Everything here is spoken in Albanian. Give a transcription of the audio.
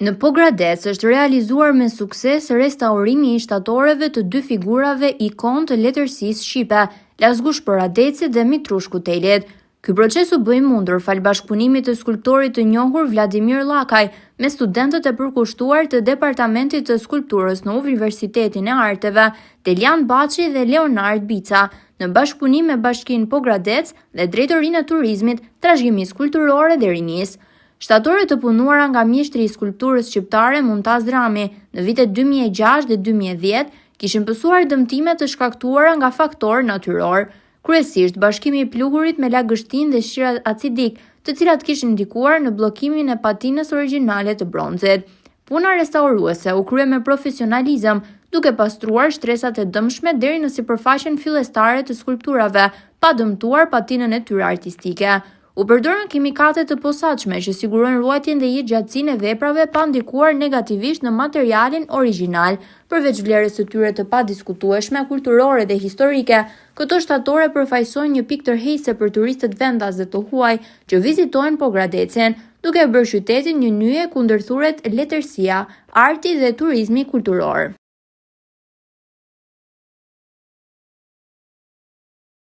Në Pogradec është realizuar me sukses restaurimi i shtatoreve të dy figurave ikon të letërsisë shqipe, Lazgush Poradeci dhe Mitrush Kutelit. Ky proces u bë i mundur fal bashkëpunimit të skulptorit të njohur Vladimir Llakaj me studentët e përkushtuar të Departamentit të Skulpturës në Universitetin e Arteve, Delian Baçi dhe Leonard Bica, në bashkëpunim me Bashkinë Pogradec dhe Drejtorinë e Turizmit, Trashëgimisë Kulturore dhe Rinisë. Shtatorët të punuara nga mjeshtri i skulpturës shqiptare Muntaz Rami në vitet 2006 dhe 2010 kishin pësuar dëmtime të shkaktuara nga faktorë natyror, kryesisht bashkimi i pluhurit me lagështinë dhe shirat acidik, të cilat kishin ndikuar në bllokimin e patinës origjinale të bronzit. Puna restauruese u krye me profesionalizëm, duke pastruar shtresat e dëmshme deri në sipërfaqen fillestare të skulpturave, pa dëmtuar patinën e tyre artistike. U përdorën kimikate të posaçme që sigurojnë ruajtjen dhe jetëgjatësinë e veprave pa ndikuar negativisht në materialin origjinal. Përveç vlerës së tyre të padiskutueshme, kulturore dhe historike, këto shtatore përfaqësojnë një pikë tërheqëse për turistët vendas dhe të huaj që vizitojnë Pogradecin, duke bërë qytetin një nyje kundër thuret letërsia, arti dhe turizmi kulturor.